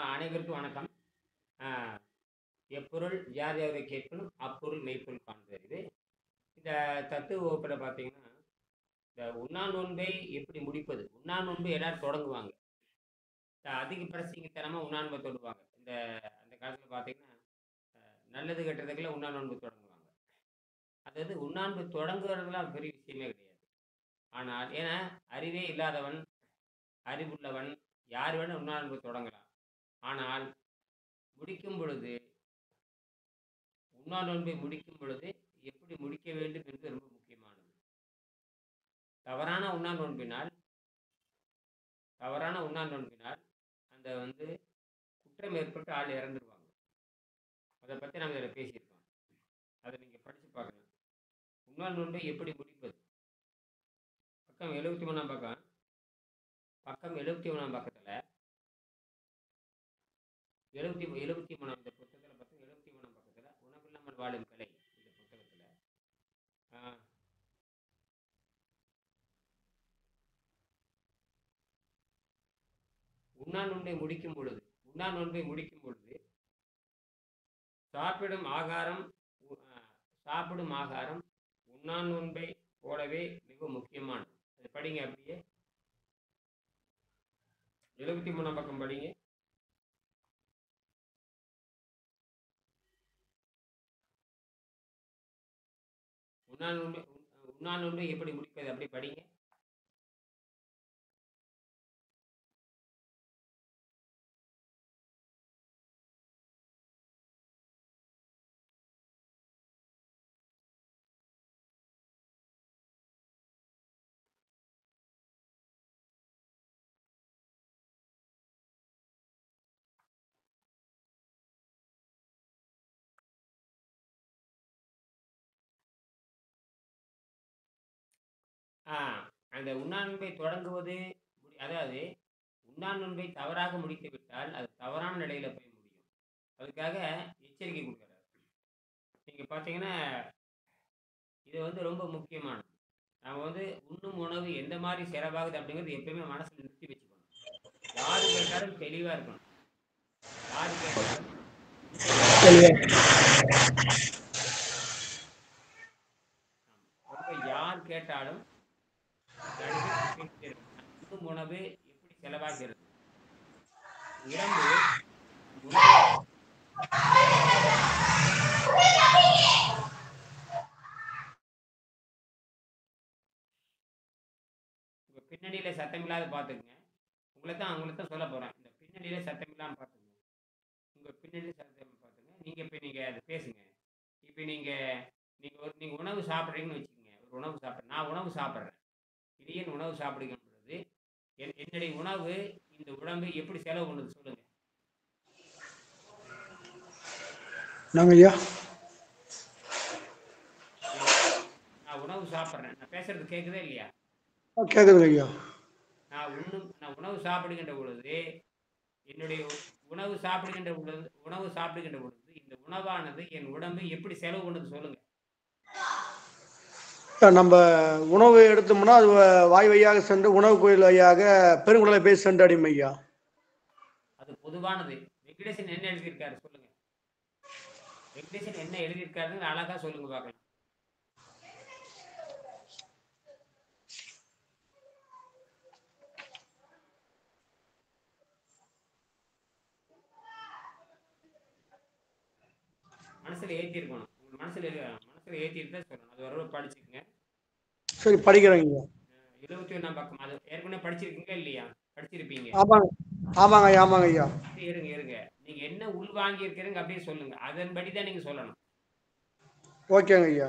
அனைவருக்கும் வணக்கம். ஆ எப்பொருள் யார் யாரை கேட்கணும் அப்பொருள் மெய்ப்பொருள் காண்பது. இந்த தத்துவ வகுப்புல பார்த்தீங்கன்னா, இந்த உண்ணா நோன்பை எப்படி முடிப்பது? உண்ணா நோன்பு எல்லாரும் தொடங்குவாங்க. அதிக பிரசங்கித்தனமா உண்ணா நோன்பை தொடுவாங்க. அந்த காலத்துல பார்த்தீங்கன்னா, நல்லது கெட்டதுக்கெல்லாம் உண்ணா நோன்பு தொடங்குவாங்க. அதாவது உண்ணா நோன்பு தொடங்குறதுலாம் பெரிய விஷயமே கிடையாது. ஆனால் ஏன்னா அறிவே இல்லாதவன், அறிவுள்ளவன் யார் வேணா உண்ணா நோன்பு தொடங்கலாம். ஆனால் முடிக்கும் பொழுது உண்ணா நோன்பை முடிக்கும் பொழுது எப்படி முடிக்க வேண்டும் என்பது ரொம்ப முக்கியமானது. தவறான உண்ணா நோன்பினால் தவறான உண்ணா நோன்பினால் அந்த குற்றம் ஏற்பட்டு ஆள் இறந்துருவாங்க. அதை பற்றி நாங்கள் இதில் பேசியிருக்கோம். அதை நீங்கள் படித்து பார்க்கலாம். உண்ணா நோன்பை எப்படி முடிப்பது? பக்கம் 73 பக்கம். பக்கம் 73 பக்கத்தில் 73 இந்த புத்தகத்தில் பக்கம் 73 பக்கத்தில் உணவில்லாமல் வாழும் கலை இந்த புத்தகத்தில் உண்ணா நோன்பை முடிக்கும் பொழுது சாப்பிடும் ஆகாரம் உண்ணா நோன்பை போலவே மிக முக்கியமானது. அது படிங்க, அப்படியே 73 பக்கம் படிங்க. உண்ணா நோன்பை எப்படி முடிப்பது அப்படி படிங்க. அந்த உண்ணா நோன்பை தொடங்குவது, அதாவது உண்ணா நோன்பை தவறாக முடித்து விட்டால் அது தவறான நிலையில போய் முடியும். அதுக்காக எச்சரிக்கை கொடுக்குறாரு. நீங்க பார்த்தீங்கன்னா இது ரொம்ப முக்கியமானது. நம்ம உண்ணும் உணவு எந்த மாதிரி செலவாகுது அப்படிங்கிறது எப்பயுமே மனசுல நிறுத்தி வச்சுக்கணும். யாரு கேட்டாலும் தெளிவா இருக்கணும். யாரு கேட்டாலும் யார் கேட்டாலும் உண்ணும் உணவு எப்படி செலவாகிறது, உடம்பு பின்னணியில சத்தம் இல்லாத பாத்துக்குங்க. உங்களை தான் சொல்ல போறேன். இந்த பின்னணியில சத்தம் இல்லாம பாத்துங்க. உங்க பின்னணியில சத்தம் பாத்துங்க. நீங்க அதை பேசுங்க. இப்ப நீங்க உணவு சாப்பிட்றீங்கன்னு வச்சுக்கோங்க. ஒரு உணவு சாப்பிட்றேன், நான் உணவு சாப்பிட்றேன், திடீர்னு உணவு சாப்பிடுகின்ற பொழுது என்னுடைய உணவு இந்த உடம்பை எப்படி செலவு பண்ணுது சொல்லுங்க. நான் உணவு சாப்பிட்றேன், நான் பேசுறது கேட்குதா இல்லையா? கேட்குது ஐயா. நான் உணவு சாப்பிடுகின்ற பொழுது என்னுடைய உணவு சாப்பிடுகின்ற பொழுது இந்த உணவானது என் உடம்பை எப்படி செலவு பண்ணுது சொல்லுங்க. நம்ம உணவு எடுத்தோம்னா அது வாய் வழியாக சென்று உணவு கோயில் வழியாக பெருங்குடலை போய் சென்றடையும் ஐயா. அது பொதுவானது. வெங்கடேசன் என்ன எழுதியிருக்காரு சொல்லுங்க. வெங்கடேசன் என்ன எழுதியிருக்காருன்னு அழகா சொல்லுங்க பார்க்கலாம். மனசுல ஏற்றி இருக்கணும். உங்க மனசுல ஏற்றிட்டு தான் சொல்லணும். அது ஒரு படிச்சுக்கங்க. சரி, படிக்கிறேங்க. 71 பக்கம். அது ஏற்கனவே படிச்சிருக்கீங்க இல்லையா? படிச்சிருப்பீங்க. ஆமாங்க ஐயா. இருங்க. நீங்க என்ன உள்வாங்கி இருக்கிறீங்க அப்படியே சொல்லுங்க. அதன்படி தான் நீங்க சொல்லணும். ஓகேங்க ஐயா.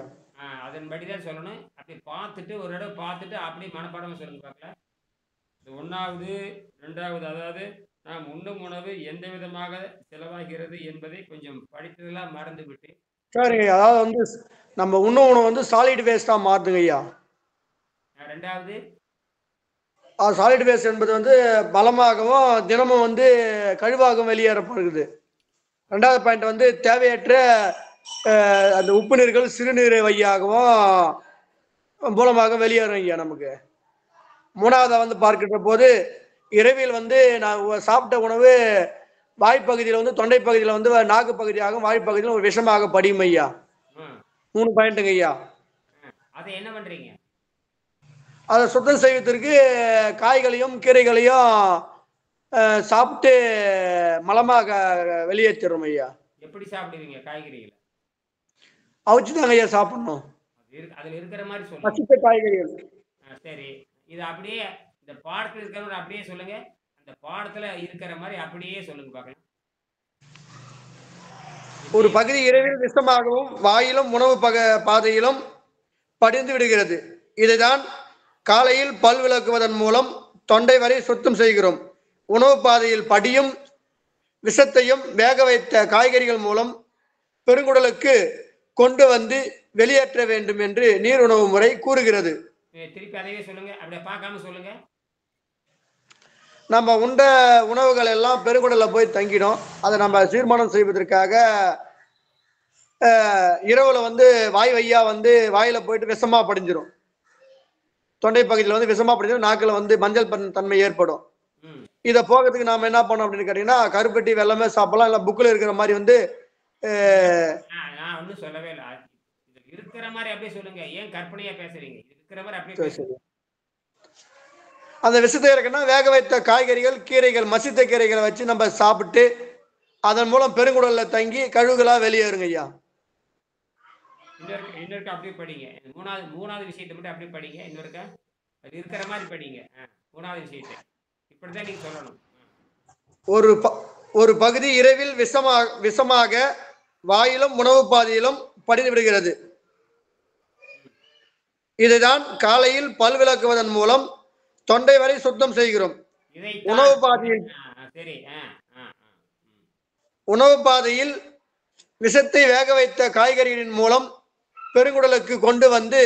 அதன்படி தான் சொல்லணும். அப்படி பார்த்துட்டு ஒரு தடவை பார்த்துட்டு அப்படியே மனப்பாடமா சொல்லுங்க பார்க்கலாம். இந்த 1வது 2வது, அதாவது நாம் உண்ணும் உணவு எந்த விதமாக செலவாகிறது என்பதை கொஞ்சம் படித்ததெல்லாம் மறந்து விட்டு. சரிங்க. அதாவது நம்ம உண்ணும் உணவு சாலிட் வேஸ்டா மாறுதுங்க ஐயா. 2வது சாலிட் வேஸ்ட் என்பது பலமாகவும் தினமும் கழிவாகவும் வெளியேறப்படுகிறது. 2வது பாயிண்ட் தேவையற்ற அந்த உப்பு நீர்கள் சிறுநீர் வழியாகவும் மூலமாக வெளியேறும் ஐயா நமக்கு. 3வது பார்க்கின்ற போது இரவில் நான் சாப்பிட்ட உணவு வாய்ப்பகுதியில் வந்து தொண்டை பகுதியில் வந்து நாக்கு பகுதியாகவும் வாய்ப்பகுதியில் ஒரு விஷமாக படியும் ஐயா. ம் 3 பாயிண்ட்டுங்க ஐயா. அதை என்ன பண்றீங்க? அதை சுத்தம் செய்வதற்கு காய்களையும் கீரைகளையும் சாப்பிட்டு மலமாக வெளியேற்றிடும் ஐயா. எப்படி சாப்பிடுவீங்க காய்கறிகளை? அவிச்சு தாங்க ஐயா சாப்பிடணும். அதுல இருக்கிற மாதிரி சொல்லுங்க. பசித்த காய்கறிகள். சரி, இது அப்படியே இந்த பாடத்துல இருக்கிறவங்க அப்படியே சொல்லுங்க. அந்த பாடத்துல இருக்கிற மாதிரி அப்படியே சொல்லுங்க பார்க்கலாம். ஒரு பகுதி இரவில் விஷமாகவும் வாயிலும் உணவு பாதையிலும் படிந்து விடுகிறது. இதைதான் காலையில் பல் விளக்குவதன் மூலம் தொண்டை வரை சுத்தம் செய்கிறோம். உணவு பாதையில் படியும் விஷத்தையும் வேக வைத்த காய்கறிகள் மூலம் பெருங்குடலுக்கு கொண்டு வந்து வெளியேற்ற வேண்டும் என்று நீர் உணவு முறை கூறுகிறது. திருப்பி அதையே சொல்லுங்க, அப்படியே பார்க்காம சொல்லுங்க. நம்ம உண்ட உணவுகள் எல்லாம் பெருங்குடல்ல போய் தங்கிடும். அதை நம்ம தீர்மானம் செய்வதற்காக இரவுல வந்து வாய் வையா வந்து வாயில போயிட்டு விஷமா படிஞ்சிடும். தொண்டை பகுதியில் வந்து விஷமா படிஞ்சிடும். நாக்கில் வந்து மஞ்சள் தன்மை ஏற்படும். இதை போகிறதுக்கு நாம என்ன பண்ணோம் அப்படின்னு கேட்டீங்கன்னா, கருப்பட்டி வெள்ளமே சாப்பிடலாம். இல்லை புக்கில் இருக்கிற மாதிரி வந்து நான் ஒன்றும் சொல்லவே இல்லை. இருக்கிற மாதிரி அப்படியே சொல்லுங்க. ஏன் கற்பனையா பேசுறீங்க? இருக்கிற மாதிரி அப்படியே பேசுங்க. அந்த விஷத்தை இருக்குன்னா வேக வைத்த காய்கறிகள் கீரைகள் மசித்த கீரைகளை வச்சு நம்ம சாப்பிட்டு அதன் மூலம் பெருங்குடல்ல தங்கி கழுகுகளா வெளியேறுங்க ஐயா. இன்னொருக்கா அப்படியே படிங்க. மூணாவது விஷயத்தை மட்டும் அப்படியே படிங்க. இன்னொருக்கா அது இருக்கிற மாதிரி படிங்க. மூணாவது விஷயத்தை இப்படிதான் நீங்க சொல்லணும். ஒரு பகுதி இரவில் விஷமாக வாயிலும் உணவு பாதையிலும் படிந்து விடுகிறது. இதுதான் காலையில் பல் விளக்குவதன் மூலம் தொண்டை வரை சுத்தம் செய்கிறோம். உணவு பாதையில் விஷத்தை வேக வைத்த காய்கறிகளின் மூலம் பெருங்குடலுக்கு கொண்டு வந்து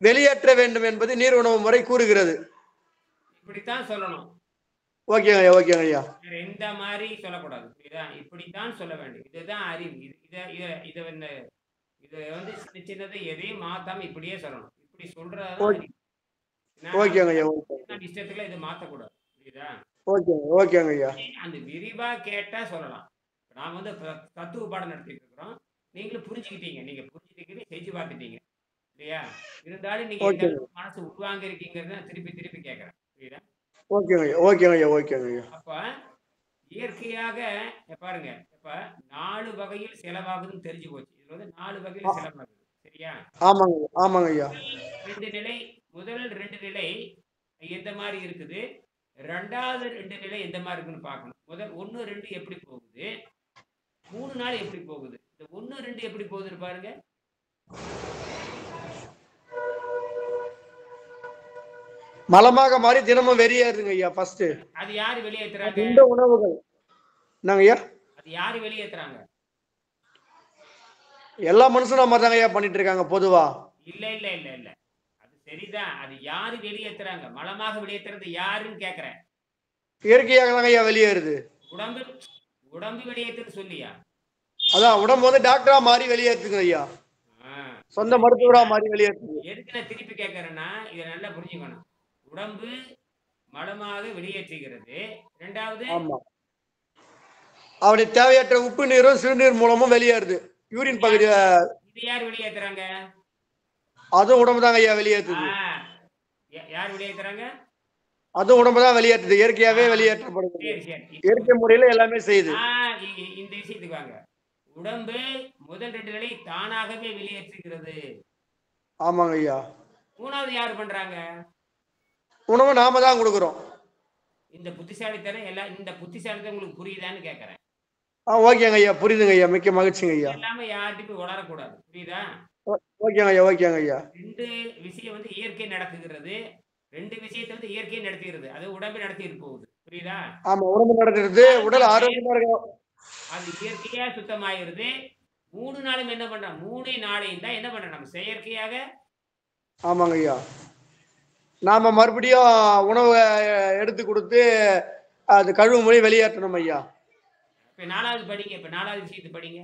வெளியேற்ற வேண்டும் என்பது நீர் உணவு முறை கூறுகிறது. இப்படித்தான் சொல்லணும். ஓகேங்க ஐயா, ஓகேங்க ஐயா. எந்த மாதிரி சொல்லக்கூடாது. இப்படித்தான் சொல்ல வேண்டும். இதுதான் அறிவு. இதை வந்து சின்ன சின்னதை எதையும் மாத்தாம இப்படியே சொல்லணும். இப்படி சொல்றதுதான் ஓகேங்க ஐயா. இஷ்டத்துல இதை மாத்தக்கூடாது. புரியுதா? ஓகேங்க ஐயா. அந்த விரிவா கேட்டா சொல்லலாம். நாம வந்து தத்துவ பாடம் நடத்திட்டு இருக்கிறோம். நீங்களும் புரிஞ்சுக்கிட்டீங்க. நீங்க புரிஞ்சுக்கிட்டு செஞ்சு பார்த்துட்டீங்க இல்லையா? இருந்தாலும் நீங்க மனசு உள்வாங்க இருக்கீங்கிறத திருப்பி திருப்பி கேட்கறேன். புரியுதா? ஓகேங்க ஐயா. அப்ப இயற்கையாக பாருங்க, இப்ப 4 வகையில் செலவாகுதுன்னு தெரிஞ்சு போச்சு. இது வந்து 4 வகையில் செலவாகுது. சரியா? ஆமாங்க ஐயா. முதல் 2 நிலை எந்த மாதிரி இருக்குது, 2வது 2 நிலை எந்த மாதிரி இருக்குன்னு பார்க்கணும். முதல் 1, 2 எப்படி போகுது, 3 நாள் எப்படி போகுது. இந்த 1, 2 எப்படி போகுதுன்னு பாருங்க. மலமாக மாறி தினமும் வெளியேறுங்க ஐயா. ஃபர்ஸ்ட் அது யாரு வெளியேத்துறாங்க? இந்த உணவுகள் என்னங்க ஐயா? அது யாரு வெளியேத்துறாங்க? எல்லா மனுஷனும் மாதிரி தாங்க ஐயா பண்ணிட்டு இருக்காங்க பொதுவா. இல்ல அது சரிதான். அது யாரு வெளியேத்துறாங்க? மலமாக வெளியேத்துறது யாருன்னு கேக்குறேன். இயற்கையாக தாங்க ஐயா வெளியேறுது. உடம்பு வெளியேற்றுன்னு சொல்லியா? அதான் உடம்பு வந்து டாக்டரா மாறி வெளியேற்றுங்க ஐயா. சொந்த மருத்துவரா மாறி வெளியேற்றுங்க. எதுக்கு நான் திருப்பி கேட்கறேன்னா, இதை நல்லா புரிஞ்சுக்கணும். உடம்பு மலமாக வெளியேற்றுகிறது. 2வது அவருடைய தேவையற்ற உப்பு நீரும் சிறுநீர் மூலமும் வெளியேறுது. யூரின் பகுதி. இது யார் வெளியேற்றுறாங்க? அதுவும் உடம்பு தாங்க ஐயா வெளியேற்றுது. யார் வெளியேற்றுறாங்க? அதுவும் உடம்பு தான் வெளியேற்றுது. இயற்கையாவே வெளியேற்றப்படுது. இயற்கை முறையில எல்லாமே செய்யுது. இந்த விஷயத்துக்கு வாங்க. உடம்பு முதல் 2 நிலை தானாகவே வெளியேற்றுகிறது. ஆமாங்க ஐயா. 3வது யார் பண்றாங்க? உணவு நாம தான் கொடுக்கிறோம். இந்த புத்திசாலித்தனம் உங்களுக்கு புரியுதான்னு கேட்கறேன். ஓகேங்க ஐயா, புரியுதுங்க ஐயா. மிக்க மகிழ்ச்சிங்க ஐயா. எல்லாமே யார்கிட்ட உளரக்கூடாது. புரியுதா? ஓகேங்க ஐயா. 2 விஷயம் வந்து இயற்கை நடக்குகிறது. 2 விஷயத்தை வந்து இயற்கை நடத்துகிறது. அது உடம்பு நடத்திட்டு போகுது. புரியுதா? ஆமா, உடம்பு நடத்துறது. உடல் ஆரோக்கியமா இருக்கும். அது இயற்கையா சுத்தமாயிருது. 3 நாளும் என்ன பண்றோம்? 3 நாளையும் தான் என்ன பண்றோம்? நம்ம செயற்கையாக. ஆமாங்க ஐயா. நாம மறுபடியும் உணவு எடுத்து கொடுத்து அது கழிவு மொழி வெளியேற்றணும் ஐயா. இப்ப 4வது படிங்க. இப்ப 4வது விஷயத்தை படிங்க.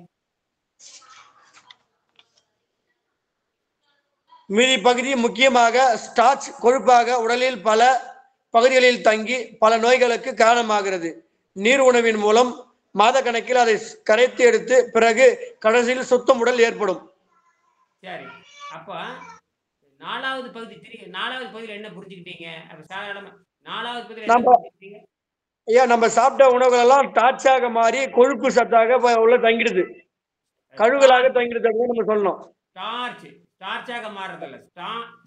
மீதி பகுதி முக்கியமாக ஸ்டார்ச் கொழுப்பாக உடலில் பல பகுதிகளில் தங்கி பல நோய்களுக்கு காரணமாகிறது. நீர் உணவின் மூலம் மாத கணக்கில் அதை கரைத்து எடுத்து பிறகு கடைசியில் சுத்தம் உடல் ஏற்படும். சரி. அப்ப 4வது பகுதியில என்ன புரிஞ்சுக்கிட்டீங்க? அப்ப சாதாரணமா 4வது பகுதியில என்ன நம்ம புரிஞ்சுக்கிட்டீங்க? ஐயா நம்ம சாப்பிட்ட உணவுகள் எல்லாம் டார்ச்சாக மாறி கொழுப்பு சத்தாக உள்ள தங்கிடுது, கழுகுகளாக ஸ்டார்ச் தங்கிடுது அப்படின்னு நம்ம சொல்லணும். ஸ்டார்ச் ஸ்டார்ச்சாக மாறுறதில்ல.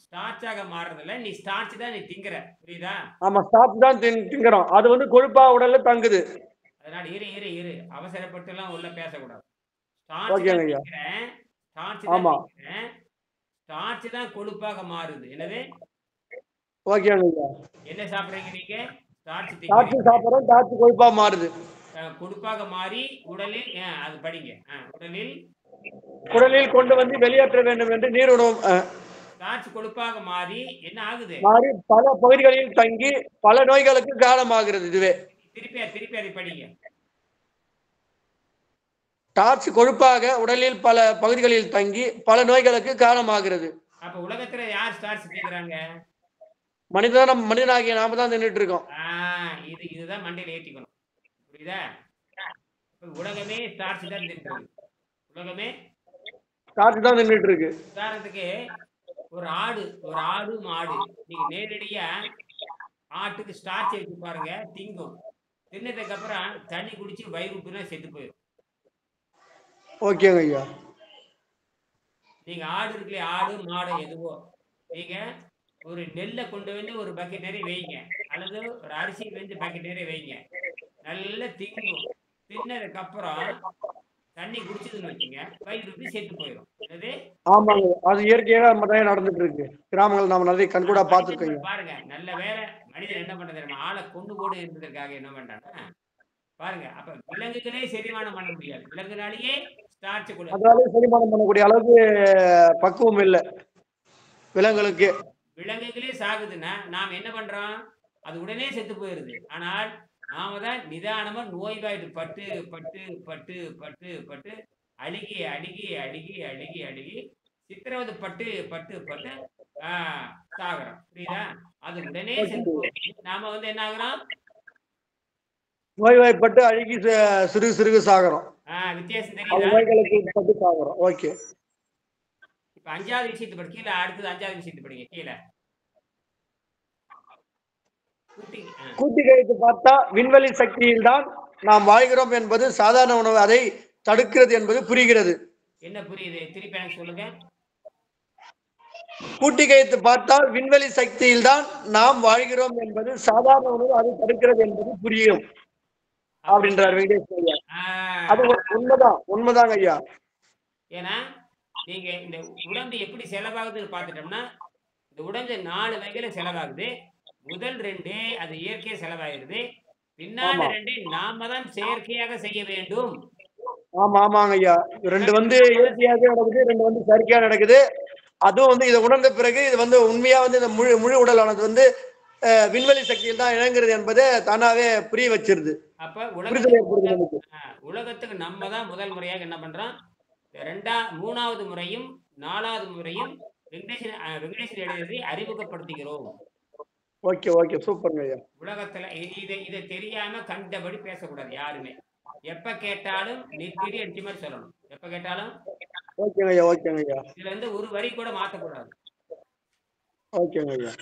ஸ்டார்ச்சாக மாறுறதில்ல. நீ ஸ்டார்ச் தான் நீ திங்கிற. புரியுதா? ஆமா, ஸ்டார்ச் தான் திங்கிறோம். அது வந்து கொழுப்பா உடல்ல தங்குது. அதனால இரு. அவசரப்பட்டுலாம் உள்ள பேசக்கூடாது. ஸ்டார்ச் ஓகேங்க தான் ஐயா. திங்கிறேன். ஆமா. ஸ்டார்ச் தான் கொழுப்பாக மாறுது. என்னது? ஓகேங்க ஐயா. என்ன சாப்பிடுறீங்க நீங்க? ஸ்டார்ச் டார்ச் திங்கிறீங்க. சாப்பிடுறோம், டார்ச் கொழுப்பா மாறுது. கொழுப்பாக மாறி உடலில் அது படிங்க. உடலில் குடலில் கொண்டு வந்து வெளியேற்ற வேண்டும் என்று நீர் உணவு ஸ்டார்ச் கொழுப்பாக மாறி என்ன ஆகுது? மாறி பல பகுதிகளில் தங்கி பல நோய்களுக்கு காரணமாகிறது. இதுவே திருப்பி அதை படிங்க. டார்ச் கொழுப்பாக உடலில் பல பகுதிகளில் தங்கி பல நோய்களுக்கு காரணமாகிறது. அப்ப உலகத்துல யார் ஸ்டார்ச் திங்கிறாங்க? மனிதனாகிய நாம தான் தின்னுட்டு இருக்கோம். இதுதான் மண்டையில ஏற்றிக்கணும். புரியுதா? உலகமே ஸ்டார்ச் தான் தின்றது. உலகமே டார்ச் தான் தின்னுட்டு இருக்கு. உதாரணத்துக்கு ஒரு ஆடு மாடு நீங்க நேரடியா ஆட்டுக்கு ஸ்டார்ச் வச்சு பாருங்க, திங்கும். தின்னதுக்கு அப்புறம் தண்ணி குடிச்சு வயிறு விட்டுனா செத்து போயிடும். ஓகேங்க ஐயா. நீங்க ஆடு இருக்குல்லையே, ஆடு மாடு எதுவோ, நீங்க ஒரு நெல்லை கொண்டு வந்து ஒரு பக்கெட் நிறைய வைங்க, அல்லது ஒரு அரிசி வந்து பக்கெட் நிறைய வைங்க, நல்லா திங்கும். தின்னதுக்கு அப்புறம் தண்ணி குடிச்சதுன்னு வச்சுங்க, வயிறு விட்டு செத்து போயிடும். அது ஆமாங்க, அது இயற்கையாக நம்ம தான் நடந்துட்டு இருக்கு. கிராமங்கள் நாம நிறைய கண்கூடா பார்த்துருக்கோம். பாருங்க, நல்ல வேலை மனிதன் என்ன பண்றது தெரியுமா? ஆளை கொண்டு போடு என்பதற்காக என்ன பண்றாங்க பாருங்க. அப்ப விலங்குகளே செரிமானம் பண்ண முடியாது. விலங்குனாலேயே ஸ்டார்ச் கூட அதனால செரிமானம் பண்ணக்கூடிய அளவுக்கு பக்குவம் இல்லை விலங்குகளுக்கு. விலங்குகளே சாகுதுன்னா நாம் என்ன பண்றோம்? அது உடனே செத்து போயிருது. ஆனால் நாம தான் நிதானமா நோய்வாய்ட்டு பட்டு பட்டு பட்டு பட்டு பட்டு அழுகி அழுகி அழுகி அழுகி அழுகி சித்திரவதை பட்டு பட்டு பட்டு சாகுறோம். புரியுதா? அது உடனே செத்து போகுது. நாம வந்து என்ன ஆகுறோம்? நோய்வாய்ப்பட்டு அழுகி சிறுகு சிறுகு சாகுறோம். வித்தியாசம் அது தெரியுதா? நோய்களுக்கு உட்பட்டு சாகுறோம். ஓகே. இப்ப 5வது விஷயத்தை படி. கீழே அடுத்தது 5வது விஷயத்தை படிங்க. கீழே கூட்டி கழித்து பார்த்தா விண்வெளி சக்தியில் தான் நாம் வாழ்கிறோம் என்பது சாதாரண உணவு அதை தடுக்கிறது என்பது புரிகிறது. என்ன புரியுது? திருப்பி எனக்கு சொல்லுங்க. கூட்டி கழித்து பார்த்தால் விண்வெளி சக்தியில் தான் நாம் வாழ்கிறோம் என்பது சாதாரண உணவு அதை தடுக்கிறது என்பது புரியும் அப்படின்றார் வெங்கடேஷ் ஐயா. அது உண்மைதாங்க ஐயா. ஏன்னா நீங்க இந்த உடம்பு எப்படி செலவாகுதுன்னு பார்த்துட்டோம்னா, இந்த உடம்பு 4 வகையில செலவாகுது. முதல் 2 அது இயற்கையா செலவாயிருது. பின்னாடி 2 நாம தான் செயற்கையாக செய்ய வேண்டும். ஆமாங்க ஐயா. 2 வந்து இயற்கையாக நடக்குது, 2 வந்து செயற்கையா நடக்குது. அதுவும் வந்து இதை உணர்ந்த பிறகு இது வந்து உண்மையா வந்து இந்த முழு உடலானது வந்து விண்வெளி சக்தியில் தான் இணங்குறது என்பதை தானாவே புரிய வச்சிருது. அப்ப உலகத்துக்கு நம்ம தான் முதல் முறையாக என்ன பண்றோம்? 3வது முறையும் 4வது முறையும் வெங்கடேசன் எழுதி அறிமுகப்படுத்துகிறோம். ஓகே சூப்பர்ங்க ஐயா. உலகத்துல இதை தெரியாம கண்டபடி பேசக்கூடாது யாருமே. எப்ப கேட்டாலும் நெத்திடி அடிச்ச மாதிரி சொல்லணும். எப்ப கேட்டாலும் ஓகேங்க ஐயா. இதுல இருந்து ஒரு வரி கூட மாத்தக்கூடாது. ஓகேங்க ஐயா.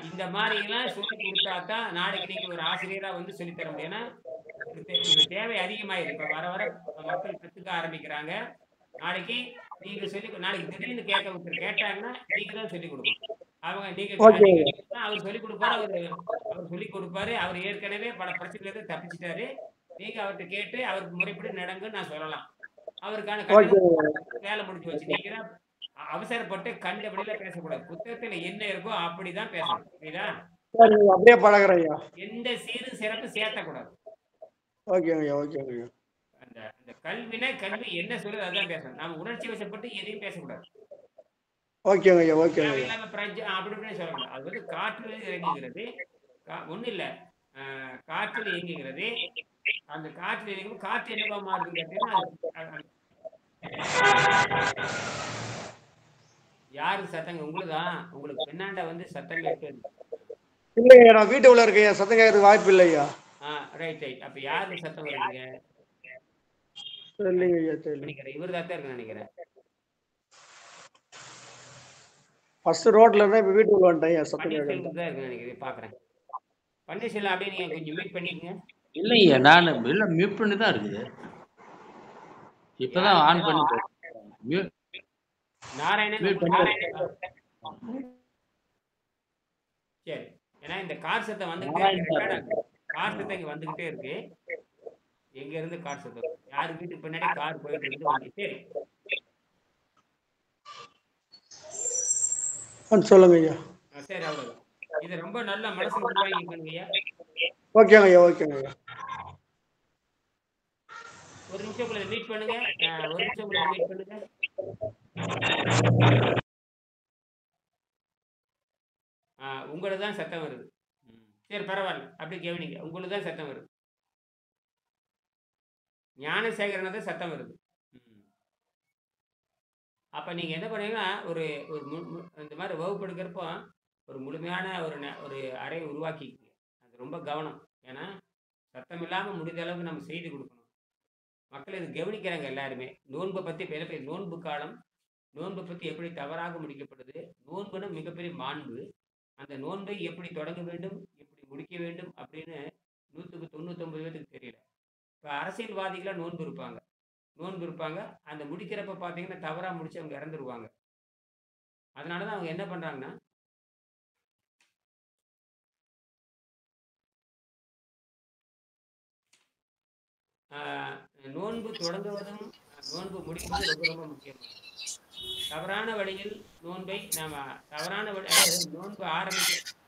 இந்த மாதிரி எல்லாம் சொல்லி கொடுத்தா தான் நாளைக்கு நீங்க ஒரு ஆசிரியரா வந்து சொல்லி தர முடியும். ஏன்னா இது தேவை அதிகமாயிருக்கு. இப்ப வர வர மக்கள் கத்துக்க ஆரம்பிக்கிறாங்க. நாளைக்கு நீங்க நாளைக்கு திடீர்னு கேட்டாங்கன்னா நீங்க தான் சொல்லிக் கொடுக்கணும். அவங்க அவர் சொல்லிக் கொடுப்பாரு. அவர் சொல்லிக் கொடுப்பாரு. அவர் ஏற்கனவே பல பிரச்சனையில தப்பிச்சிட்டாரு. நீங்க அவர்கிட்ட கேட்டு அவருக்கு முறைப்படி நடங்குன்னு நான் சொல்லலாம். அவருக்கான வேலை முடிஞ்சு வச்சு. நீங்க தான் அவசரப்பட்டு கண்டபடியில பேசக்கூடாது. புத்தகத்துல என்ன இருக்கோ அப்படிதான் பேசணும். புரியுதா? அப்படியே பழகுறேன். எந்த சீரு சிறப்பு சேர்த்தக்கூடாது. ஓகேங்க. அந்த கல்வி என்ன சொல்றது அதான் பேசணும். நாம உணர்ச்சி வசப்பட்டு எதையும் பேசக்கூடாது. ஓகேங்க ஐயா. அப்படி சொல்லக்கூடாது. அது வந்து காற்றில் இறங்குகிறது. ஒண்ணும் இல்ல, காற்றில் இயங்குகிறது. அந்த காற்றில் இயங்கும் காற்று என்னவா மாறுதுன்னு கேட்டீங்கன்னா யாரு சத்தங்க? உங்களுதான். உங்களுக்கு பின்னாண்ட வந்து சத்தம் கேட்குது. இல்லையா, நான் வீட்டு உள்ள இருக்கேன். சத்தம் கேட்கறதுக்கு வாய்ப்பு இல்லையா? Right right. அப்ப யாருக்கு சத்தம் வருதுங்க? இல்லைங்க ஐயா, தெரியல. நினைக்கிறேன் இவர் தான் இருக்குன்னு நினைக்கிறேன். ஃபர்ஸ்ட் ரோட்ல இருந்தா இப்ப வீட்டுக்குள்ள வந்துட்டேன் ஐயா, சத்தம் கேட்கறது. பன்னீர்செல்வம் தான் இருக்குன்னு நினைக்கிறேன். பாக்குறேன். பன்னீர்செல்வம் அப்படியே நீங்க கொஞ்சம் மீட் பண்ணிக்கங்க. இல்லையா, நான் இல்ல மியூட் பண்ணி தான் இருக்குது. இப்பதான் ஆன் பண்ணி மியூட் நாராயணன் மியூட் உங்களுக்கு பண்ணி. சரி. ஏன்னா இந்த கார் சத்தம் வந்துகிட்டே நாராயணன் இருக்கு. சார். ரெக்கார்ட் ஆகுது. கார் சத்தம் இங்க வந்துகிட்டே இருக்கு. எங்க இருந்து கார் சத்தம்? யாரு வீட்டுக்கு பின்னாடி கார் போயிட்டு இருந்து வந்து. சரி. சொல்லுங்க ஐயா. சரி அவ்வளவுதான். இது ரொம்ப நல்ல மனசுல உருவாங்கிக்கணுங்க ஐயா. ஓகேங்க ஐயா, ஓகேங்க ஐயா. ஒரு நிமிஷம் உங்களை மீட் பண்ணுங்க. ஒரு நிமிஷம் உங்களை மீட் பண்ணுங்க. உங்களுக்கு தான் சத்தம் வருது. சரி பரவாயில்ல. அப்படி கவனிங்க. உங்களுக்கு தான் சத்தம் வருது. ஞானசேகரனை தான் சத்தம் வருது. அப்ப நீங்க என்ன பண்ணீங்கன்னா ஒரு ஒரு இந்த மாதிரி வகுப்பு எடுக்கிறப்போ ஒரு முழுமையான ஒரு அறையை உருவாக்கிக்கங்க. அது ரொம்ப கவனம். ஏன்னா சத்தம் இல்லாம முடிந்த அளவுக்கு நம்ம செய்து கொடுக்கணும். மக்கள் இது கவனிக்கிறாங்க எல்லாருமே. நோன்பை பத்தி பேச நோன்பு காலம், நோன்பை பத்தி எப்படி தவறாக முடிக்கப்படுது, நோன்புன்னு மிகப்பெரிய மாண்பு. அந்த நோன்பை எப்படி தொடங்க வேண்டும், எப்படி முடிக்க வேண்டும் அப்படின்னு 199 பேருக்கு தெரியல. இப்போ அரசியல்வாதிகளாக நோன்பு இருப்பாங்க. அந்த முடிக்கிறப்ப பார்த்தீங்கன்னா தவறா முடிச்சு அவங்க இறந்துருவாங்க. அதனால தான் அவங்க என்ன பண்றாங்கன்னா நோன்பு தொடங்குவதும் நோன்பு முடிப்பதும் ரொம்ப ரொம்ப முக்கியம். தவறான வழியில் நோன்பை நாம தவறான வழி நோன்பு ஆரம்பிக்க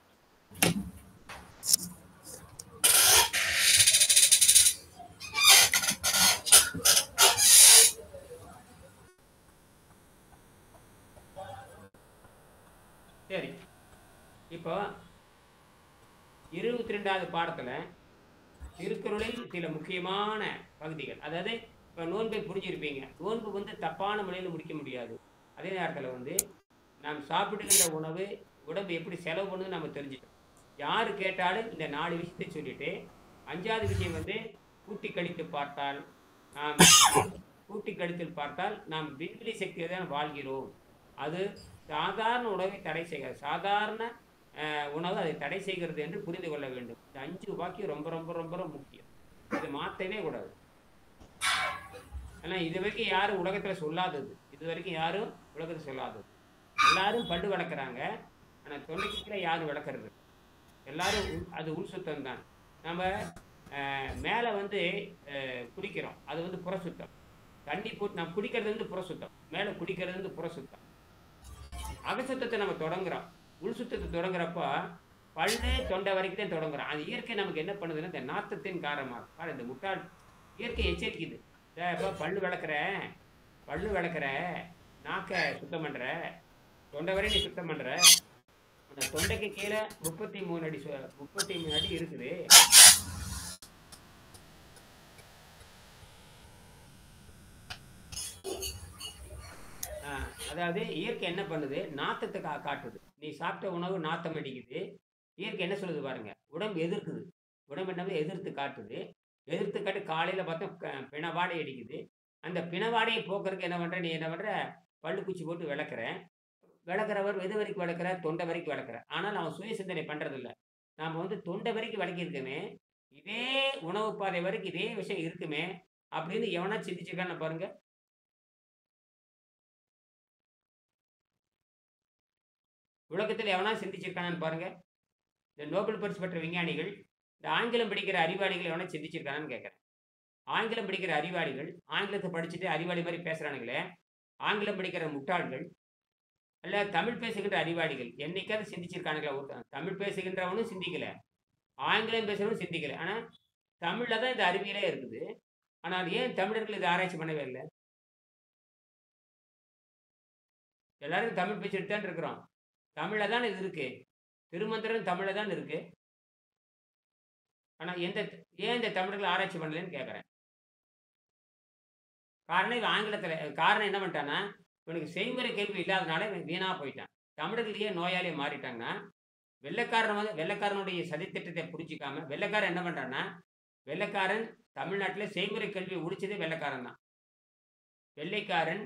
சரி. இப்போ 22வது பாடத்துல திருக்குறளில் சில முக்கியமான பகுதிகள், அதாவது இப்போ நோன்பை புரிஞ்சிருப்பீங்க. நோன்பு வந்து தப்பான முறையில் முடிக்க முடியாது. அதே நேரத்தில் நாம் சாப்பிடுகின்ற உணவு உடம்பு எப்படி செலவு பண்ணுன்னு நம்ம தெரிஞ்சுக்கணும். யார் கேட்டாலும் இந்த 4 விஷயத்தை சொல்லிட்டு 5வது விஷயம் கூட்டி கழித்து பார்த்தால் நாம் விண்வெளி சக்தியை தான் வாழ்கிறோம். அது சாதாரண உணவை தடை செய்கிறது. சாதாரண உணவு அதை தடை செய்கிறது என்று புரிந்து கொள்ள வேண்டும். இந்த 5 வாக்கியம் ரொம்ப ரொம்ப ரொம்ப ரொம்ப முக்கியம். இது மாற்றவே கூடாது. ஆனால் இது வரைக்கும் யாரும் உலகத்தில் சொல்லாதது. எல்லாரும் பண்டு வளர்க்குறாங்க. ஆனால் தொண்டைக்கு யாரும் வளர்க்குறது எல்லாரும் அது உள் சுத்தம் தான். நம்ம மேலே குடிக்கிறோம், அது புற சுத்தம். தண்ணி போட்டு நம்ம குடிக்கிறது புற சுத்தம். மேலே குடிக்கிறது புற சுத்தம். அகசுத்தத்தை நம்ம தொடங்குறோம். உள் சுத்தத்தை தொடங்குறப்போ பல்லு தொண்டை வரைக்கும் தான் தொடங்குறோம். அது இயற்கை நமக்கு என்ன பண்ணுதுன்னா இந்த நாத்தத்தின் காரணமாக இந்த முட்டாள் இயற்கை எச்சரிக்குது. இப்போ பல்லு விளக்குற நாக்க சுத்தம் பண்ற, தொண்டை வரை நீ சுத்தம் பண்ற, அந்த தொண்டைக்கு கீழே 33 அடி இருக்குது. அதாவது இயற்கை என்ன பண்ணுது, நாத்தத்தை காட்டுது. நீ சாப்பிட்ட உணவு நாத்தம் அடிக்குது. இயற்கை என்ன சொல்லுது பாருங்க, உடம்பு எதிர்க்குது. உடம்பு என்ன எதிர்த்து காட்டுது. எதிர்த்து காட்டு காலையில் பார்த்தா பிணவாடை அடிக்குது. அந்த பிணவாடையை போக்குறதுக்கு என்ன பண்ற, நீ என்ன பண்ற, பல்லு குச்சி போட்டு விளக்குறவர் எது வரைக்கும் விளக்குற, தொண்டை வரைக்கும் விளக்குற. ஆனால் அவன் சுய சிந்தனை பண்றது இல்லை. நாம தொண்டை வரைக்கும் விளக்கியிருக்கோமே, இதே உணவு பாதை வரைக்கும் இதே விஷயம் இருக்குமே அப்படின்னு எவனா சிந்திச்சிருக்கான்னு பாருங்க. உலகத்தில் எவனா சிந்திச்சிருக்கானு பாருங்க. இந்த நோபல் பரிசு பெற்ற விஞ்ஞானிகள், இந்த ஆங்கிலம் படிக்கிற அறிவாளிகள் எவனா சிந்திச்சிருக்கானு கேட்குறேன். ஆங்கிலம் படிக்கிற அறிவாளிகள், ஆங்கிலத்தை படிச்சுட்டு அறிவாளி மாதிரி பேசுறானுங்களே, ஆங்கிலம் படிக்கிற முட்டாள்கள் அல்ல தமிழ் பேசுகின்ற அறிவாளிகள் என்னைக்காவது சிந்திச்சிருக்கானுங்களா? ஒருத்தன் தமிழ் பேசுகின்றவனும் சிந்திக்கல, ஆங்கிலம் பேசுறவனும் சிந்திக்கல. ஆனா தமிழ்ல தான் இந்த அறிவியலே இருக்குது. ஆனால் ஏன் தமிழர்கள் இதை ஆராய்ச்சி பண்ணவே இல்லை? எல்லாரும் தமிழ் பேசிட்டு தான் இருக்கிறோம். தமிழ்ல தான் இது இருக்கு. திருமந்திரம் தமிழ்ல தான் இருக்கு. ஆனா ஏன் இந்த தமிழர்கள் ஆராய்ச்சி பண்ணலன்னு கேட்கிறேன். காரணம் இவன் ஆங்கிலத்துல காரணம் என்ன பண்ணிட்டான்னா, இவனுக்கு செய்முறை கேள்வி இல்லாதனால இவன் வீணா போயிட்டான். தமிழர்கள் ஏன் நோயாளியை மாறிட்டாங்கன்னா, வெள்ளைக்காரனுடைய சதித்திட்டத்தை புரிஞ்சிக்காம வெள்ளைக்காரன் என்ன பண்றான்னா, வெள்ளைக்காரன் தமிழ்நாட்டில் செய்முறை கல்வி முடிச்சதே வெள்ளைக்காரன் தான். வெள்ளைக்காரன்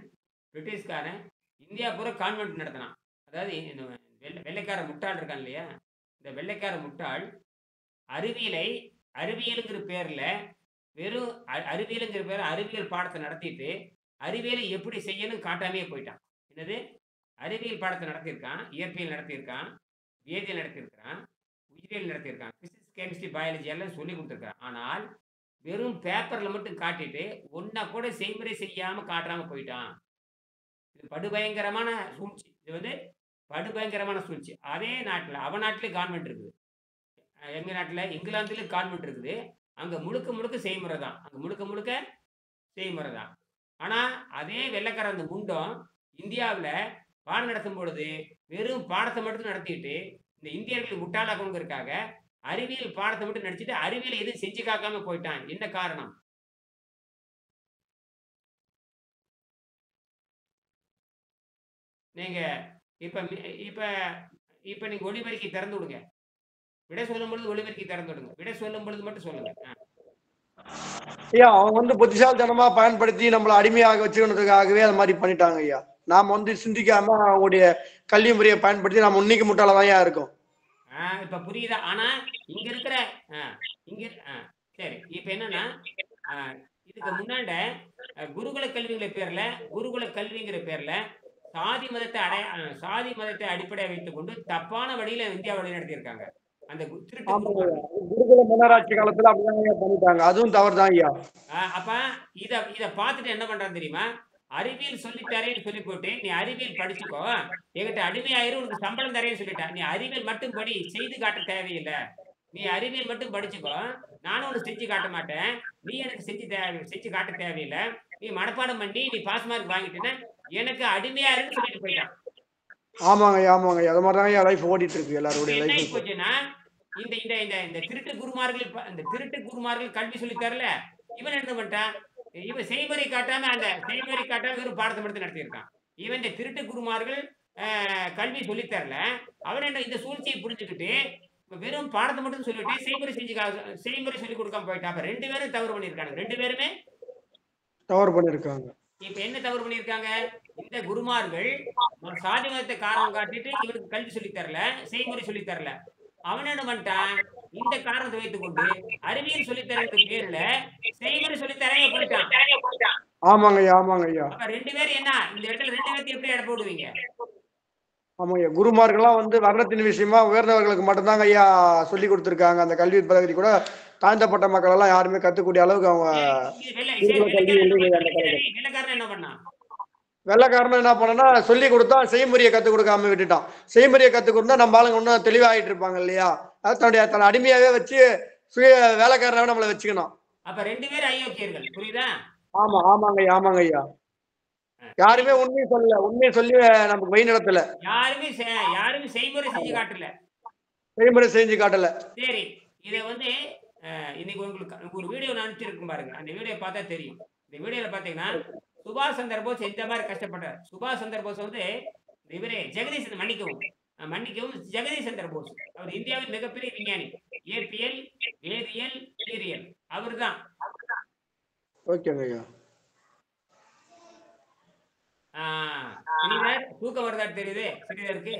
பிரிட்டிஷ்காரன் இந்தியா பூரா கான்வென்ட் நடத்தினான். அதாவது இந்த வெள்ளைக்கார முட்டாள் இருக்கான் இல்லையா, இந்த வெள்ளைக்கார முட்டாள் அறிவியலுங்கிற பேர்ல வெறும் அறிவியலுங்கிற பேர் அறிவியல் பாடத்தை நடத்திட்டு அறிவியலை எப்படி செய்யணும் காட்டாமையே போயிட்டான். என்னது, அறிவியல் பாடத்தை நடத்தியிருக்கான், இயற்பியல் நடத்தியிருக்கான், வேதியியல் நடத்தியிருக்கான், உயிரியல் நடத்தியிருக்கான், பிசிக்ஸ் கெமிஸ்ட்ரி பயாலஜி எல்லாம் சொல்லி கொடுத்துருக்கான். ஆனால் வெறும் பேப்பர்ல மட்டும் காட்டிட்டு ஒன்னா கூட செய்முறை செய்யாம காட்டாம போயிட்டான். இது படுபயங்கரமான சூழ்ச்சி. இது வந்து படுபயங்கரமான சூழ்ச்சி. அதே நாட்டில் அவன் நாட்டிலே கான்வென்ட் இருக்குது. எங்க நாட்டில் இங்கிலாந்துலேயும் கான்வென்ட் இருக்குது. அங்க முழுக்க முழுக்க செய்முறை தான். அங்க முழுக்க முழுக்க செய்முறை தான். ஆனா அதே வெள்ளைக்கார அந்த முண்டம் இந்தியாவில் பாடம் நடத்தும் பொழுது வெறும் பாடத்தை மட்டும் நடத்திட்டு இந்த இந்தியர்கள் முட்டாளாக்கணுங்கிறதுக்காக அறிவியல் பாடத்தை மட்டும் நடிச்சுட்டு அறிவியல் எதுவும் செஞ்சு காக்காம போயிட்டான். என்ன காரணம்? நீங்க இப்ப இப்ப இப்ப நீங்க ஒளிபெருக்கி திறந்து விடுங்க. விட சொல்லும் பொழுது ஒளிபெருக்கி திறந்து விடுங்க. விட சொல்லும் பொழுது மட்டும் சொல்லுங்க. ஐயா அவங்க வந்து புத்திசாலித்தனமா பயன்படுத்தி நம்மளை அடிமையாக வச்சுக்கணுன்றதுக்காகவே அது மாதிரி பண்ணிட்டாங்க ஐயா. நாம வந்து சிந்திக்காம அவங்களுடைய கல்வி முறையை பயன்படுத்தி நம்ம இன்னைக்கு முட்டாளதான் இருக்கோம். இப்ப புரியுதா? ஆனா இங்க இருக்கிற இங்க சரி, இப்ப என்னன்னா இதுக்கு முன்னாண்ட குருகுல கல்விங்கிற பேர்ல சாதி மதத்தை அடிப்படையாக வைத்துக் கொண்டு தப்பான வழியில இந்தியா வழி நடத்தியிருக்காங்க. அந்த குருகுல மன்னராட்சி காலத்துல அப்படிதான் பண்ணிட்டாங்க. அதுவும் தவறுதான் ஐயா. அப்ப இத பார்த்துட்டு என்ன பண்றான்னு தெரியுமா? அறிவியல் சொல்லித்தரேன்னு சொல்லி போட்டு நீ அறிவியல் படிச்சுக்கோ, என்கிட்ட அடிமையாயிரும், உனக்கு சம்பளம் தரேன்னு சொல்லிட்டா. நீ அறிவியல் மட்டும் படி, செய்து காட்ட தேவையில்லை. நீ அறிவியல் மட்டும் படிச்சுக்கோ, நானும் உனக்கு செஞ்சு காட்ட மாட்டேன், நீ எனக்கு செஞ்சு காட்ட தேவையில்லை, நீ மனப்பாடம் பண்ணி நீ பாஸ் மார்க் வாங்கிட்டேன்னா எனக்கு அடிமையாருன்னு சொல்லிட்டு போயிட்டான். ஆமாங்க ஆமாங்க, அது மாதிரிதான் லைஃப் ஓடிட்டு இருக்கு எல்லாருடைய லைஃப். என்ன போச்சுன்னா இந்த திருட்டு குருமார்கள் கல்வி சொல்லி தரல, இவன் என்ன பண்ணிட்டான், இவன் செய்முறை காட்டாம வெறும் பாடத்தை மட்டும் நடத்தியிருக்கான். இவன் இந்த திருட்டு குருமார்கள் கல்வி சொல்லித்தரல, அவன் என்ன இந்த சூழ்ச்சியை புரிஞ்சுக்கிட்டு வெறும் பாடத்தை மட்டும் சொல்லிட்டு செய்முறை சொல்லி கொடுக்காம போயிட்டான். அப்ப 2 பேரும் தவறு பண்ணியிருக்காங்க. 2 பேருமே தவறு பண்ணியிருக்காங்க. இப்ப என்ன தவறு பண்ணியிருக்காங்க? இந்த குருமார்கள் சாதி மதத்தை காரணம் காட்டிட்டு இவனுக்கு கல்வி சொல்லி தரல, செய்முறை சொல்லி தரல. அவன் என்ன பண்ணிட்டான், இந்த காரணத்தை வைத்துக் கொண்டு அறிவியல் சொல்லித்தரது பேர்ல செய்முறை சொல்லித்தரங்க போயிட்டான். ஆமாங்க ஆமாங்க ஐயா. அப்ப 2 பேரும் என்ன, இந்த இடத்துல 2 பேர்த்து எப்படி எடை போடுவீங்க? ஆமாங்க, குருமார்கள்லாம் வந்து வர்ணத்தின் விஷயமா உயர்ந்தவர்களுக்கு மட்டும்தாங்க ஐயா சொல்லி கொடுத்துருக்காங்க. அந்த கல்வி பகுதி கூட தாழ்த்தப்பட்ட மக்கள் எல்லாம் யாருமே கத்துக்கூடிய அளவுக்கு அவங்க வெள்ளைக்காரன் என்ன பண்ணா சொல்லி கொடுத்தா செய்முறையை கத்துக் கொடுக்காம விட்டுட்டான். செய்முறையை கத்துக் கொடுத்தா நம்ம ஆளுங்க இன்னும் தெளிவாயிட்டு இருப்பாங்க இல்லையா. அது தன்னை அடிமையாவே வச்சு சுய வேலைக்காரனாவே நம்மளை வச்சுக்கணும். அப்ப 2 பேரும் அயோக்கியர்கள், புரியுதா? ஆமா ஆமாங்க ஆமாங்க ஐயா. யாருமே உண்மையை சொல்லி நமக்கு வழி நடத்தல. யாருமே செய்முறை செஞ்சு காட்டல. சரி, இதை வந்து இன்னைக்கு உங்களுக்கு ஒரு வீடியோ அனுப்பிச்சிருக்கும் பாருங்க. அந்த வீடியோ பார்த்தா தெரியும். இந்த வீடியோல பாத்தீங்கன்னா சுபாஷ் சந்திர போஸ் எந்த மாதிரி கஷ்டப்பட்டார். சுபாஷ் சந்திர போஸ் வந்து இவரே ஜெகதீஷ் மன்னிக்கவும் ஜெகதீஷ் சந்திர போஸ், அவர் இந்தியாவின் மிகப்பெரிய விஞ்ஞானி, இயற்பியல், வேதியியல், உயிரியல், அவர் தான். தூக்கம் வருதா தெரியுது சிறிதருக்கு?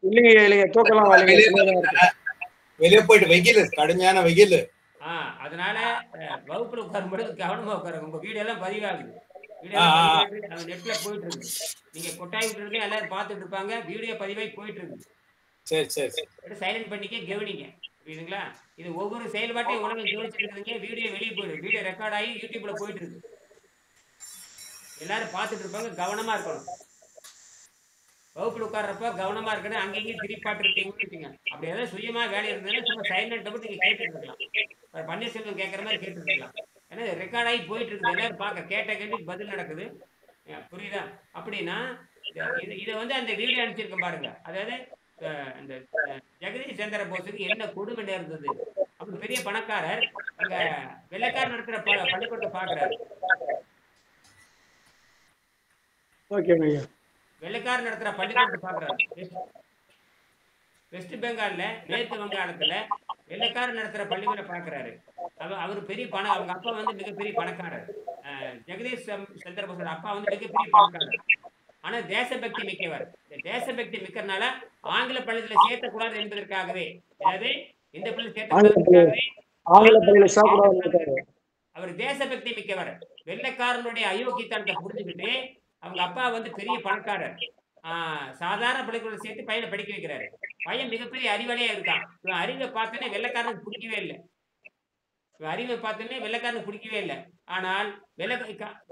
இல்லைங்க தூக்கலாம் வெளியே போயிட்டு வெயில், கடுமையான வெயில். அதனால வகுப்புல உட்காரும்போது கவனமா உட்காருங்க. உங்க வீடியோ எல்லாம் பதிவாகுது, நெட்ல போயிட்டு இருக்கு. நீங்க கொட்டாய் விட்டு எல்லாரும் பார்த்துட்டு இருப்பாங்க, வீடியோ பதிவாகி போயிட்டு இருக்கு. சரி சரி, சைலண்ட் பண்ணிக்க, கவனிங்க, புரியுதுங்களா? இது ஒவ்வொரு செயல்பாட்டையும் உலகம் கவனிச்சுட்டு இருக்குதுங்க. வீடியோ வெளியே போயிடும், வீடியோ ரெக்கார்ட் ஆகி யூடியூப்ல போயிட்டு இருக்கு. எல்லாரும் பார்த்துட்டு இருப்பாங்க, கவனமா இருக்கணும். வகுப்புல உட்கார்றப்ப கவனமா இருக்கணும். அங்கேயும் திருப்பாட்டு இருக்கீங்க. அப்படி ஏதாவது சுயமா வேலை இருந்ததுன்னா சும்மா சைலண்ட் மட்டும் நீங்க கேட்டுட்டு இருக்கலாம். பன்னீர்செல்வம் கேட்கற மாதிரி கேட்டுட்டு இருக்கலாம். ஏன்னா ரெக்கார்ட் ஆகி போயிட்டு இருக்குது, எல்லாரும் பார்க்க, கேட்ட கேள்விக்கு பதில் நடக்குது, புரியுதா? அப்படின்னா இதை வந்து அந்த வீடியோ அனுப்பிச்சிருக்கேன் பாருங்க. அதாவது இந்த ஜெகதீஷ் சந்திர போஸுக்கு என்ன கொடுமை நேர்ந்தது. அப்படி பெரிய பணக்காரர் அங்க வெள்ளைக்காரர் நடத்துற பள்ளிக்கூடத்தை பாக்குறாரு. வெள்ளைக்காரர் நடத்துற பள்ளிக்கூடத்தை பாக்குறாரு. வெஸ்ட் பெங்கால்ல, மேற்கு வங்காளத்துல வெள்ளைக்காரர் நடத்துற பள்ளிக்கூட பாக்குறாரு. அவர் பெரிய பணம், அவங்க அப்பா வந்து மிகப்பெரிய பணக்காரர். ஜெகதீஷ் சந்திர போஸோட அப்பா வந்து மிகப்பெரிய பணக்காரர். ஆனா தேசபக்தி மிக்கவர். இந்த தேசபக்தி மிக்கறனால ஆங்கில பள்ளியில சேர்த்தக்கூடாது என்பதற்காகவே, அதாவது இந்த பள்ளியில் சேர்த்தக்கூடாதுக்காகவே ஆங்கில பள்ளியில ஆங்கில சேர்க்கக்கூடாது. அவர் தேசபக்தி மிக்கவர். வெள்ளைக்காரனுடைய அயோக்கியத்தனத்தை புரிஞ்சுக்கிட்டு அவங்க அப்பா வந்து பெரிய பணக்காரர். சாதாரண பள்ளிக்கூடம் சேர்த்து பையனை படிக்க வைக்கிறாரு. பையன் மிகப்பெரிய அறிவாளியா இருக்கான். இவன் அறிவை பார்த்தோன்னே வெள்ளைக்காரனுக்கு பிடிக்கவே இல்லை. அறிவை பார்த்தோன்னே வெள்ளைக்காரனுக்கு பிடிக்கவே இல்லை. ஆனால்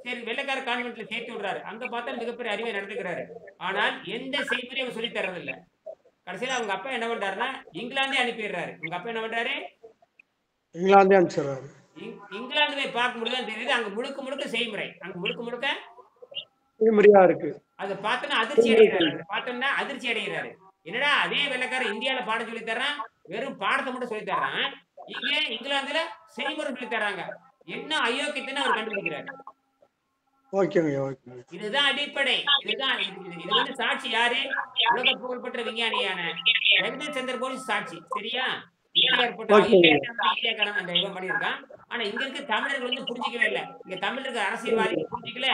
சரி வெள்ளைக்கார கான்வென்ட்ல சேர்த்து விடுறாரு. அங்க பார்த்தா மிகப்பெரிய அறிவை நடந்துக்கிறாரு. ஆனால் எந்த செய்முறையும் அவர் சொல்லி தர்றதில்லை. கடைசியில அவங்க அப்பா என்ன பண்றாருன்னா இங்கிலாந்தே அனுப்பிடுறாரு. உங்க அப்பா என்ன பண்றாரு? இங்கிலாந்தே அனுப்பிச்சிடுறாரு. இங்கிலாந்து போய் பார்க்கும்போது தான் தெரியுது அங்க முழுக்க முழுக்க செய்முறை. அங்க முழுக்க முழுக்க செய்முறையா இருக்கு. அதை பார்த்தோன்னா அதிர்ச்சி அடைகிறாரு. அதை பார்த்தோம்னா அதிர்ச்சி அடைகிறாரு. என்னடா அதே வெள்ளைக்காரன் இந்தியாவில பாடம் சொல்லி தர்றான், வெறும் பாடத்தை மட்டும் சொல்லி தர்றான். இங்க இங்கிலாந்துல செய்முறை சொல்லி தர்றாங்க. என்ன அயோக்கியத்தைன்னு அவர் கண்டுபிடிக்கிறாரு. ஓகேங்க, ஓகேங்க. இதுதான் அடிப்படை. இதுதான் இது வந்து சாட்சி யாரு? உலக புகழ்பெற்ற விஞ்ஞானியான ஜெகதீஷ் சந்திர போஸ் சாட்சி. சரியா? இந்தியாக்காரன் அந்த இவன் பண்ணியிருக்கான். ஆனா இங்க இருக்க தமிழர்கள் வந்து புரிஞ்சிக்கவே இல்லை. இங்க தமிழ் இருக்கிற அரசியல்வாதிகள் புரிஞ்சிக்கல,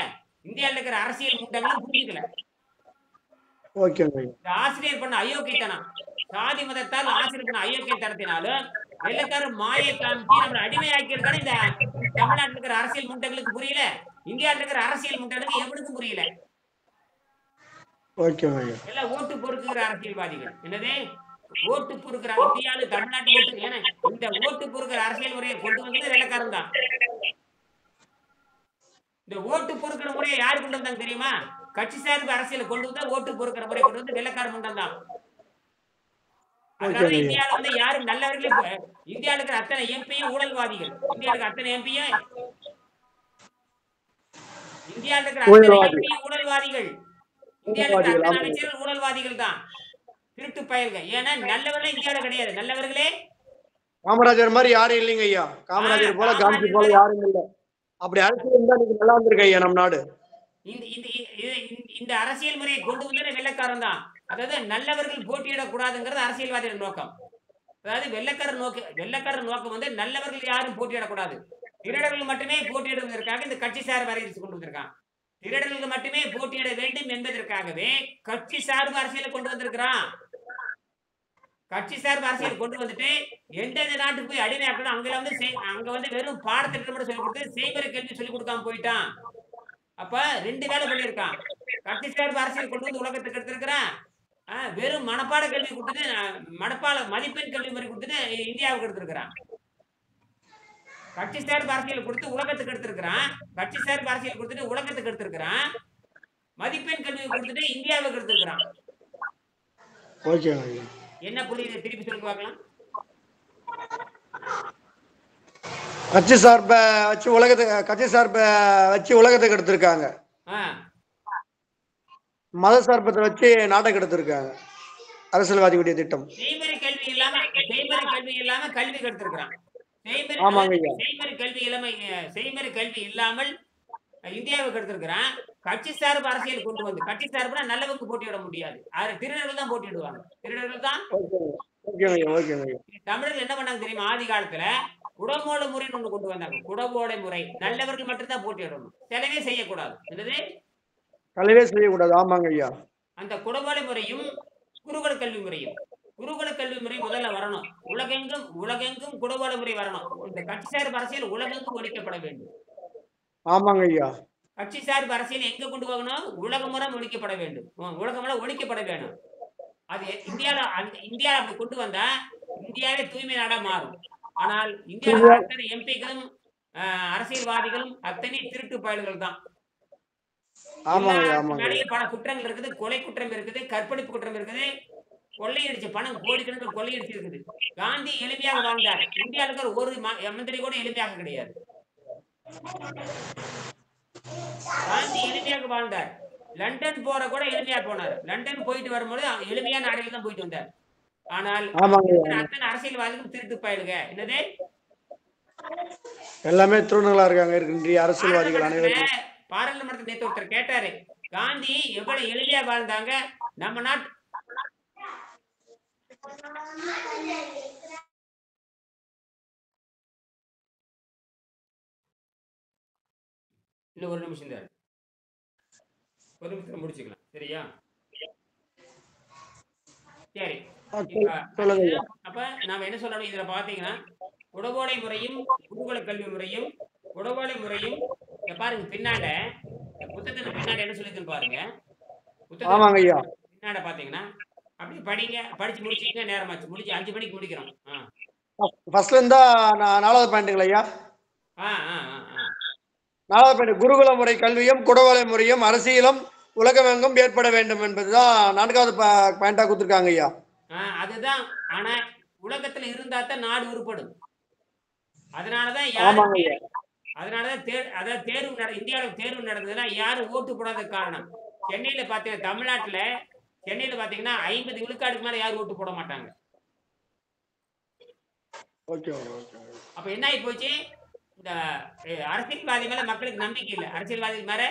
இந்தியாவில் இருக்கிற அரசியல் கூட்டங்களும் புரிஞ்சிக்கல. இந்த ஆசிரியர் பண்ண அயோக்கியத்தனம், சாதி மதத்தால் ஆசிரியர் பண்ண அயோக்கியத்தனத்தினாலும் வெள்ளைக்காரர் மாயை காமிச்சு நம்மளை அடிமையாக்கியிருக்காரு. இந்த தமிழ்நாட்டில் இருக்கிற அரசியல் முட்டைகளுக்கு புரியல, இந்தியாவில் இருக்கிற அரசியல் முட்டைகளுக்கு எவனுக்கும் புரியல. எல்லாம் ஓட்டு பொறுக்குகிற அரசியல்வாதிகள். என்னது ஓட்டு பொறுக்கிற இந்தியாவில் தமிழ்நாட்டு ஓட்டு, ஏன்னா இந்த ஓட்டு பொறுக்கிற அரசியல் முறையை கொண்டு வந்தது வெள்ளைக்காரன் தான். இந்த ஓட்டு பொறுக்கிற முறையை யாரு கொண்டு வந்தாங்க தெரியுமா? கட்சி சார்பு அரசியல் கொண்டு வந்தா ஓட்டு பொறுக்கிற முறை கொண்டு வந்து வெள்ளைக்காரன் கொண்டு வந்தான். அதனால இந்தியாவில் வந்து யாரும் நல்லவர்களே, இந்தியாவில் இருக்கிற அத்தனை எம்பியும் ஊழல்வாதிகள். இந்தியாவில் இருக்கிற அத்தனை எம்பியும் ஊழல்வாதிகள். இந்தியாவில் இருக்கிற அத்தனை அமைச்சர்கள் ஊழல்வாதிகள் தான், திருட்டு பயல்கள். ஏன்னா நல்லவர்களே இந்தியாவில் கிடையாது. நல்லவர்களே காமராஜர் மாதிரி யாரும் இல்லைங்க ஐயா. காமராஜர் போல காந்தி போல யாரும் இல்லை. அப்படி அரசியல் இருந்தா நல்லா இருந்திருக்கு ஐயா நம்ம நாடு. இந்த அரசியல் முறையை கொண்டு வந்தது வெள்ளைக்காரன் தான். அதாவது நல்லவர்கள் போட்டியிடக்கூடாதுங்கிறது அரசியல்வாதிகள் நோக்கம். அதாவது வெள்ளைக்காரர் நோக்கம் வந்து நல்லவர்கள் யாரும் போட்டியிடக்கூடாது, திருடர்கள் மட்டுமே போட்டியிடுவதற்காக இந்த கட்சி சார்பு அரசியல் கொண்டு வந்திருக்கான். திருடர்களுக்கு மட்டுமே போட்டியிட வேண்டும் என்பதற்காகவே கட்சி சார்பு அரசியலை கொண்டு வந்திருக்கிறான். கட்சி சார்பு அரசியல் கொண்டு வந்துட்டு எந்தெந்த நாட்டுக்கு போய் அடிமையாக்கணும் அங்க வந்து வெறும் பாடத்திட்டம் மட்டும் சொல்லி கொடுத்து செய்முறை கேள்வி சொல்லி கொடுக்காம போயிட்டான். அப்ப ரெண்டு வேலை பண்ணியிருக்கான். கட்சி சார்பு அரசியல் கொண்டு வந்து உலகத்துக்கு எடுத்திருக்கிறான். வெறும் மனப்பாட கல்வி கொடுத்துட்டு, மதிப்பெண் கல்வி முறை கொடுத்துட்டு இந்தியாவுக்கு எடுத்திருக்கிறான். கட்சி சார்பு அரசியல் கொடுத்து உலகத்துக்கு எடுத்திருக்கிறான். கட்சி சார்பு அரசியல் கொடுத்துட்டு உலகத்துக்கு எடுத்திருக்கிறான். மதிப்பெண் கல்வி கொடுத்துட்டு இந்தியாவுக்கு எடுத்திருக்கிறான். என்ன புரியுது? திருப்பி சொல்லி பார்க்கலாம். கட்சி சார்பை வச்சு உலகத்துக்கு எடுத்திருக்காங்க. மத சார்பத்தை வச்சு நாட்டை எடுத்திருக்காங்க. அரசியல்வாதிகளுடைய திட்டம். செய்முறை கல்வி இல்லாம கல்வி எடுத்திருக்கிறான். செய்முறை கல்வி இல்லாமல் இந்தியாவுக்கு எடுத்திருக்கிறான். கட்சி சார்பு அரசியல் கொண்டு வந்து, கட்சி சார்புனா நல்லவுக்கு போட்டியிட முடியாது, திருடர்கள் தான் போட்டியிடுவாங்க. திருடர்கள் தான். தமிழர்கள் என்ன பண்ணாங்க தெரியுமா? ஆதி காலத்துல குடவோலை முறைன்னு ஒண்ணு கொண்டு வந்தாங்க. குடவோலை முறை, நல்லவர்கள் மட்டும்தான் போட்டியிடணும், செலவே செய்யக்கூடாது. என்னது? செலவே செய்யக்கூடாது. ஆமாங்க ஐயா. அந்த குடவோலை முறையும் குருகுல கல்வி முறையும், குருகுல கல்வி முறை முதல்ல வரணும். உலகெங்கும் குடவோலை முறை வரணும். இந்த கட்சி சார்பு அரசியல் உலகெங்கும் ஒழிக்கப்பட வேண்டும். ஆமாங்க ஐயா. கட்சி சார்பு அரசியல் எங்க கொண்டு போகணும்? உலகமுறம் ஒழிக்கப்பட வேண்டும். உலகமுறம் ஒழிக்கப்பட வேண்டும். அது இந்தியாவில் அப்படி கொண்டு வந்தா இந்தியாவே தூய்மை நாடா மாறும். ஆனால் இந்தியாவில் அத்தனை எம்பிகளும் அரசியல்வாதிகளும் அத்தனை திருட்டு பயல்கள் தான். பல குற்றங்கள் இருக்குது. கொலை குற்றம் இருக்குது, கற்பழிப்பு குற்றம் இருக்குது, கொள்ளையடிச்ச பணம் கோடிக்கணக்கில் கொள்ளையடிச்சு இருக்குது. காந்தி எளிமையாக வாழ்ந்தார். இந்தியாவில் இருக்கிற ஒரு மந்திரி கூட எளிமையாக கிடையாது. காந்தி எளிமையாக வாழ்ந்தார். லண்டன் போற கூட எளிமையா போனார். லண்டன் போயிட்டு வரும்போது எளிமையான நாடுகள் தான் போயிட்டு வந்தார். ஆனால் அத்தனை அரசியல்வாதிகளும் திருட்டு பயலுங்க. என்னது? எல்லாமே திருநங்களா இருக்காங்க. அரசியல்வாதிகள் அனைவரும். பாராளுமன்றத்தில் நேற்று ஒருத்தர் கேட்டாரு, காந்தி எவ்வளவு எளிமையா வாழ்ந்தாங்க, நம்ம நாட்டு இன்னும் ஒரு நிமிஷம் தான், ஒரு நிமிஷத்துல முடிச்சுக்கலாம். சரியா? சரி. இப்ப சொல்லுங்க ஐயா. அப்ப நாம என்ன சொல்லணும் இதுல பாத்தீங்கன்னா, உடவோலை முறையும் குருகுல கல்வி முறையும் உடவோலை முறையும் இங்க பாருங்க பின்னால இந்த புத்தகத்துல பின்னாடி என்ன சொல்லிருக்குன்னு பாருங்க. புத்தகத்துல ஆமாங்க ஐயா. பின்னாட பாத்தீங்கன்னா அப்படியே படிங்க, படிச்சு முடிச்சீங்கன்னா நேரமாச்சு. முடிச்சு 5 மணிக்கு முடிக்கிறோம். ஃபர்ஸ்ட்ல இருந்தா 4வது பாயிண்ட்டுங்களா ஐயா? ஆ ஆ ஆ ஆ 4வது பாயிண்ட் குருகுல முறை கல்வியும் குடவோலை முறையும் அரசியலும் உலகமெங்கும் ஏற்பட வேண்டும் என்பதுதான் 4வது பாயிண்டா கொடுத்துருக்காங்க ஐயா. அதுதான். ஆனா உலகத்துல இருந்தா தான் நாடு உருப்படும். அதனாலதான் ஆமாங்க யாருமே ஐயா. அதனாலதான் அதாவது இந்தியாவில் தேர்வு நடந்ததுன்னா யாரும் ஓட்டு போடாத காரணம். சென்னையில பாத்தீங்கன்னா தமிழ்நாட்டுல சென்னையில பாத்தீங்கன்னா 50 விழுக்காடுக்கு மேல யாரும் ஓட்டு போட மாட்டாங்க. Okay okay. அப்ப என்ன ஆகி போச்சு, இந்த அரசியல்வாதி மேல மக்களுக்கு நம்பிக்கை இல்லை. அரசியல்வாதி மேல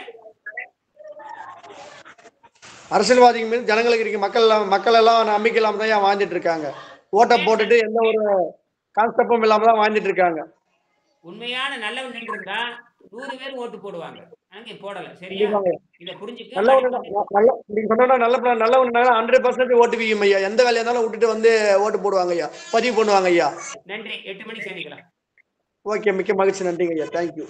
அரசியல்வாதிகள் மீது ஜனங்களுக்கு இருக்கு மக்கள் எல்லாம் நம்பிக்கை இல்லாம தான் வாழ்ந்துட்டு இருக்காங்க. ஓட்டை போட்டுட்டு எந்த ஒரு கான்செப்டும் இல்லாம தான் வாழ்ந்துட்டு இருக்காங்க. உண்மையான நல்லவன் நின்று இருந்தா 100 பேர் ஓட்டு போடுவாங்க. அங்கே போடல. சரியா? இத புரிஞ்சுக்க. நீங்க சொன்னா நல்லவன் 100% ஓட்டு வீயும் ஐயா. எந்த வேலையா இருந்தாலும் விட்டுட்டு வந்து ஓட்டு போடுவாங்க ஐயா, பதிவு பண்ணுவாங்க ஐயா. நன்றி. 8 மணிக்கு சந்திக்கலாம். ஓகே, மிக்க மகிழ்ச்சி. நன்றிங்க ஐயா. தேங்க்யூ.